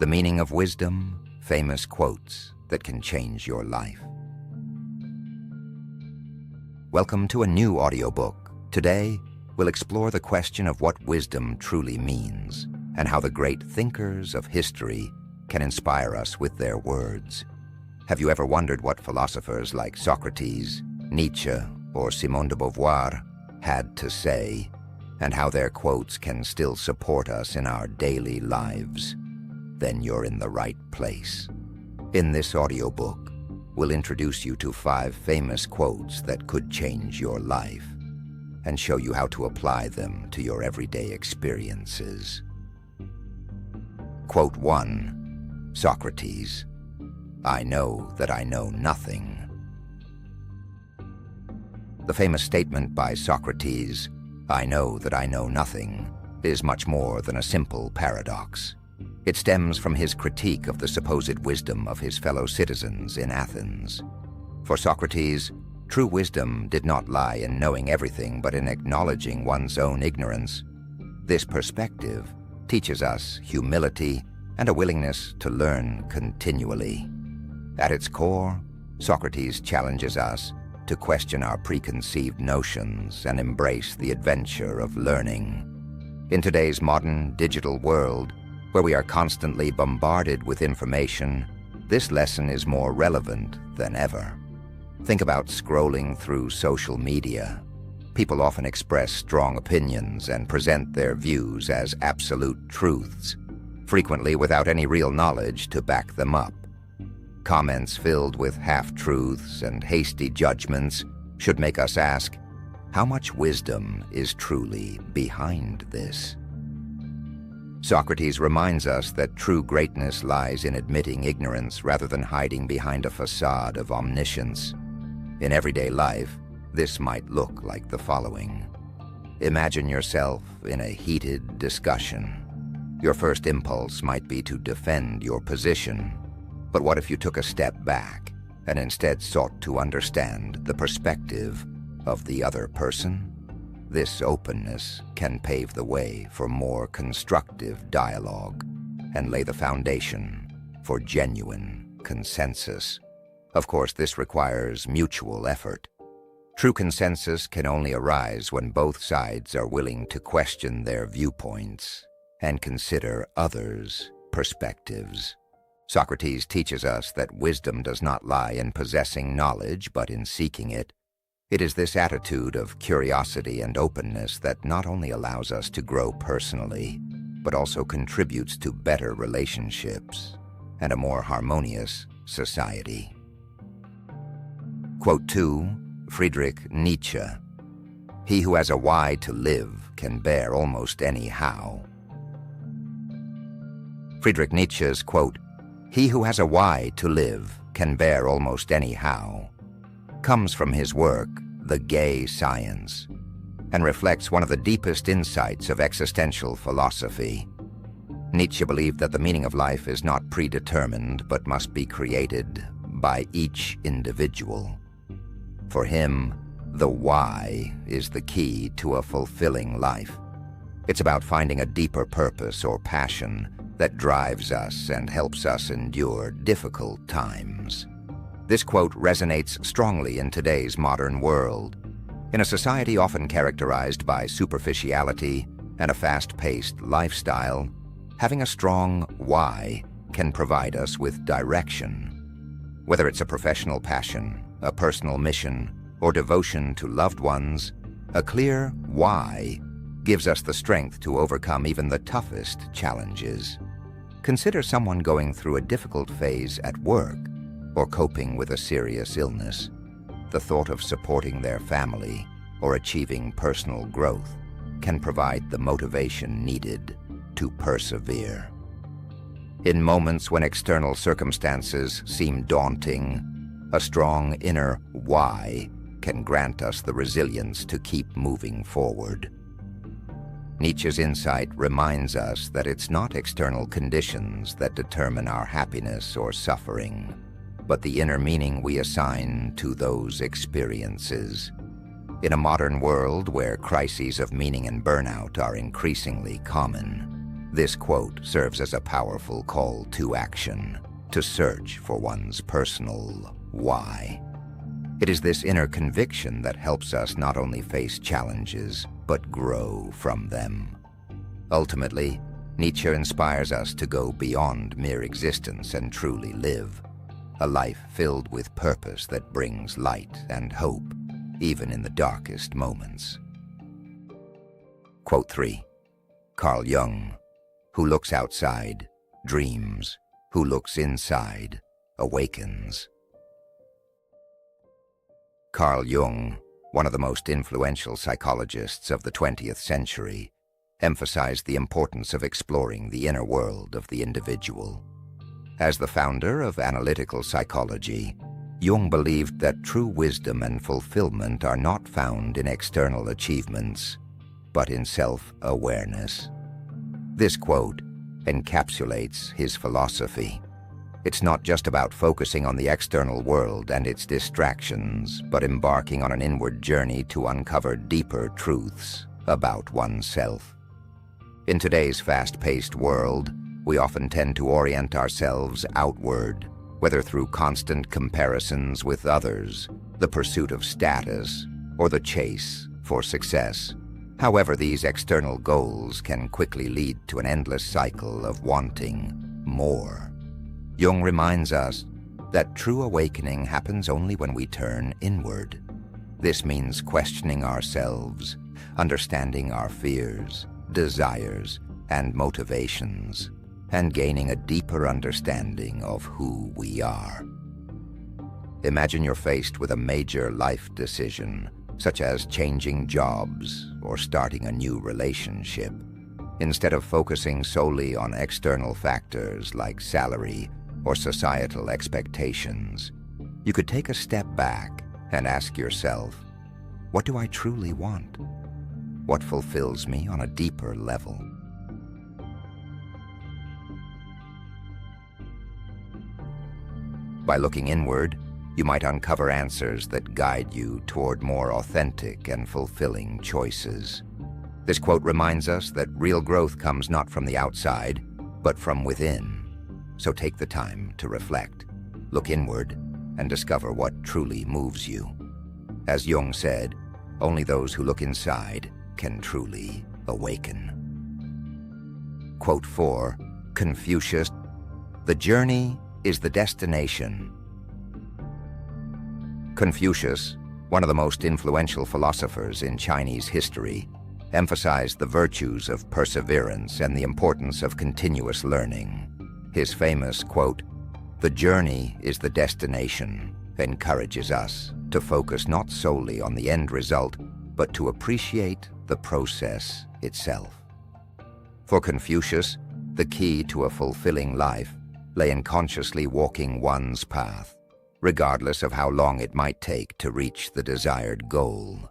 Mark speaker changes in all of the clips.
Speaker 1: The meaning of wisdom, famous quotes that can change your life. Welcome to a new audiobook. Today, we'll explore the question of what wisdom truly means and how the great thinkers of history can inspire us with their words. Have you ever wondered what philosophers like Socrates, Nietzsche, or Simone de Beauvoir had to say, and how their quotes can still support us in our daily lives? Then you're in the right place. In this audiobook, we'll introduce you to 5 famous quotes that could change your life and show you how to apply them to your everyday experiences. Quote 1. Socrates, "I know that I know nothing." The famous statement by Socrates, "I know that I know nothing," is much more than a simple paradox. It stems from his critique of the supposed wisdom of his fellow citizens in Athens. For Socrates, true wisdom did not lie in knowing everything but in acknowledging one's own ignorance. This perspective teaches us humility and a willingness to learn continually. At its core, Socrates challenges us to question our preconceived notions and embrace the adventure of learning. In today's modern digital world, where we are constantly bombarded with information, this lesson is more relevant than ever. Think about scrolling through social media. People often express strong opinions and present their views as absolute truths, frequently without any real knowledge to back them up. Comments filled with half-truths and hasty judgments should make us ask, how much wisdom is truly behind this? Socrates reminds us that true greatness lies in admitting ignorance rather than hiding behind a facade of omniscience. In everyday life, this might look like the following. Imagine yourself in a heated discussion. Your first impulse might be to defend your position. But what if you took a step back and instead sought to understand the perspective of the other person? This openness can pave the way for more constructive dialogue and lay the foundation for genuine consensus. Of course, this requires mutual effort. True consensus can only arise when both sides are willing to question their viewpoints and consider others' perspectives. Socrates teaches us that wisdom does not lie in possessing knowledge, but in seeking it. It is this attitude of curiosity and openness that not only allows us to grow personally, but also contributes to better relationships and a more harmonious society. Quote 2. Friedrich Nietzsche, "He who has a why to live can bear almost any how." Friedrich Nietzsche's quote, "He who has a why to live can bear almost any how," comes from his work, The Gay Science, and reflects one of the deepest insights of existential philosophy. Nietzsche believed that the meaning of life is not predetermined but must be created by each individual. For him, the why is the key to a fulfilling life. It's about finding a deeper purpose or passion that drives us and helps us endure difficult times. This quote resonates strongly in today's modern world. In a society often characterized by superficiality and a fast-paced lifestyle, having a strong why can provide us with direction. Whether it's a professional passion, a personal mission, or devotion to loved ones, a clear why gives us the strength to overcome even the toughest challenges. Consider someone going through a difficult phase at work or coping with a serious illness. The thought of supporting their family or achieving personal growth can provide the motivation needed to persevere. In moments when external circumstances seem daunting, a strong inner why can grant us the resilience to keep moving forward. Nietzsche's insight reminds us that it's not external conditions that determine our happiness or suffering, but the inner meaning we assign to those experiences. In a modern world where crises of meaning and burnout are increasingly common, This quote serves as a powerful call to action, to search for one's personal why. It is this inner conviction that helps us not only face challenges, but grow from them. Ultimately, Nietzsche inspires us to go beyond mere existence and truly live, a life filled with purpose that brings light and hope, even in the darkest moments. Quote 3. Carl Jung, "Who looks outside, dreams. Who looks inside, awakens." Carl Jung, one of the most influential psychologists of the 20th century, emphasized the importance of exploring the inner world of the individual. As the founder of analytical psychology, Jung believed that true wisdom and fulfillment are not found in external achievements, but in self-awareness. This quote encapsulates his philosophy. It's not just about focusing on the external world and its distractions, but embarking on an inward journey to uncover deeper truths about oneself. In today's fast-paced world, we often tend to orient ourselves outward, whether through constant comparisons with others, the pursuit of status, or the chase for success. However, these external goals can quickly lead to an endless cycle of wanting more. Jung reminds us that true awakening happens only when we turn inward. This means questioning ourselves, understanding our fears, desires, and motivations, and gaining a deeper understanding of who we are. Imagine you're faced with a major life decision, such as changing jobs or starting a new relationship. Instead of focusing solely on external factors like salary or societal expectations, you could take a step back and ask yourself, what do I truly want? What fulfills me on a deeper level? By looking inward, you might uncover answers that guide you toward more authentic and fulfilling choices. This quote reminds us that real growth comes not from the outside, but from within. So take the time to reflect, look inward, and discover what truly moves you. As Jung said, only those who look inside can truly awaken. Quote 4, Confucius, "The journey is the destination." Confucius, one of the most influential philosophers in Chinese history, emphasized the virtues of perseverance and the importance of continuous learning. His famous quote, "The journey is the destination," encourages us to focus not solely on the end result, but to appreciate the process itself. For Confucius, the key to a fulfilling life lay in consciously walking one's path, regardless of how long it might take to reach the desired goal.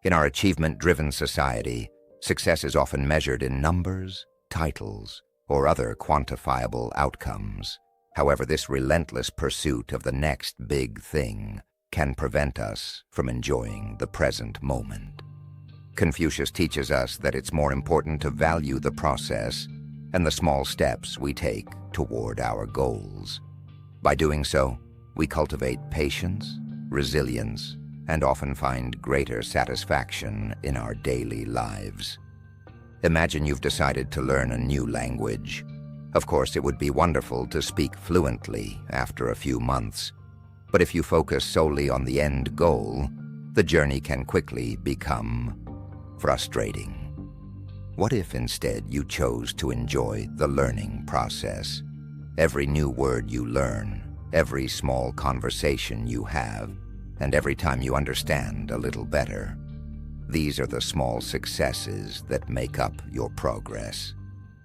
Speaker 1: In our achievement-driven society, success is often measured in numbers, titles, or other quantifiable outcomes. However, this relentless pursuit of the next big thing can prevent us from enjoying the present moment. Confucius teaches us that it's more important to value the process and the small steps we take toward our goals. By doing so, we cultivate patience, resilience, and often find greater satisfaction in our daily lives. Imagine you've decided to learn a new language. Of course, it would be wonderful to speak fluently after a few months, but if you focus solely on the end goal, the journey can quickly become frustrating. What if instead you chose to enjoy the learning process? Every new word you learn, every small conversation you have, and every time you understand a little better. These are the small successes that make up your progress.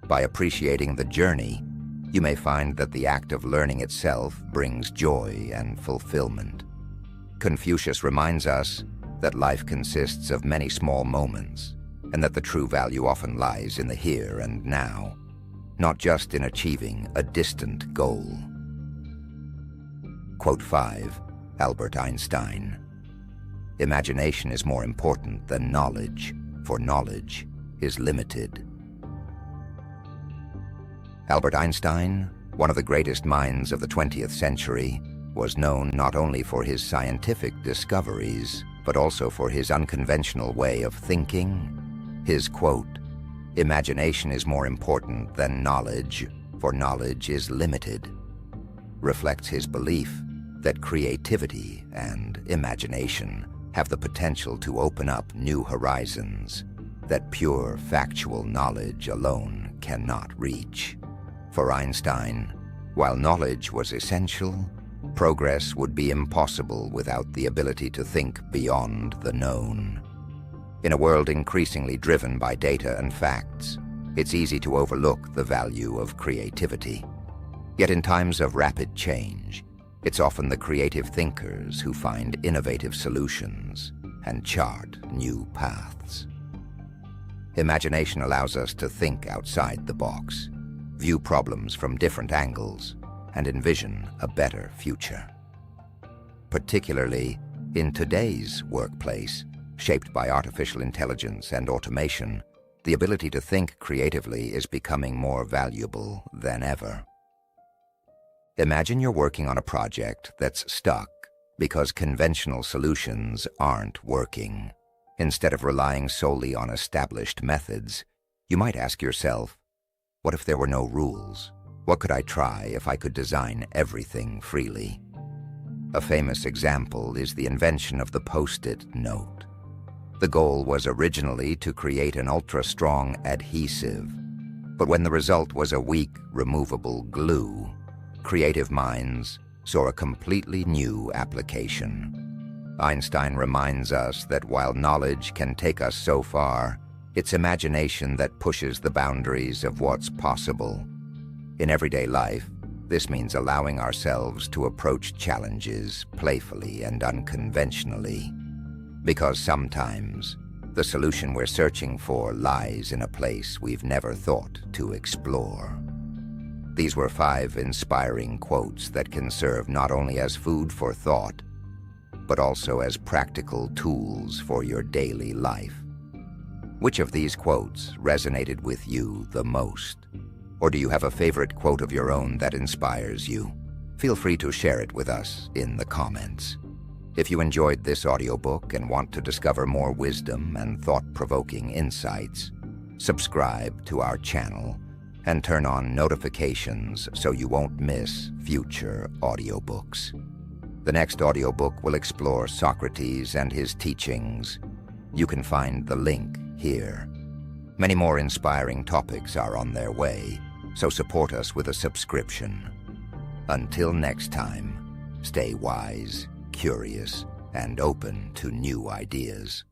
Speaker 1: By appreciating the journey, you may find that the act of learning itself brings joy and fulfillment. Confucius reminds us that life consists of many small moments, and that the true value often lies in the here and now, not just in achieving a distant goal. Quote 5, Albert Einstein, "Imagination is more important than knowledge, for knowledge is limited." Albert Einstein, one of the greatest minds of the 20th century, was known not only for his scientific discoveries, but also for his unconventional way of thinking. His quote, "Imagination is more important than knowledge, for knowledge is limited," reflects his belief that creativity and imagination have the potential to open up new horizons that pure factual knowledge alone cannot reach. For Einstein, while knowledge was essential, progress would be impossible without the ability to think beyond the known. In a world increasingly driven by data and facts, it's easy to overlook the value of creativity. Yet in times of rapid change, it's often the creative thinkers who find innovative solutions and chart new paths. Imagination allows us to think outside the box, view problems from different angles, and envision a better future. Particularly in today's workplace, shaped by artificial intelligence and automation, the ability to think creatively is becoming more valuable than ever. Imagine you're working on a project that's stuck because conventional solutions aren't working. Instead of relying solely on established methods, you might ask yourself, what if there were no rules? What could I try if I could design everything freely? A famous example is the invention of the Post-it note. The goal was originally to create an ultra-strong adhesive, but when the result was a weak, removable glue, creative minds saw a completely new application. Einstein reminds us that while knowledge can take us so far, it's imagination that pushes the boundaries of what's possible. In everyday life, this means allowing ourselves to approach challenges playfully and unconventionally, because sometimes the solution we're searching for lies in a place we've never thought to explore. These were 5 inspiring quotes that can serve not only as food for thought, but also as practical tools for your daily life. Which of these quotes resonated with you the most? Or do you have a favorite quote of your own that inspires you? Feel free to share it with us in the comments. If you enjoyed this audiobook and want to discover more wisdom and thought-provoking insights, subscribe to our channel and turn on notifications so you won't miss future audiobooks. The next audiobook will explore Socrates and his teachings. You can find the link here. Many more inspiring topics are on their way, so support us with a subscription. Until next time, stay wise, curious, and open to new ideas.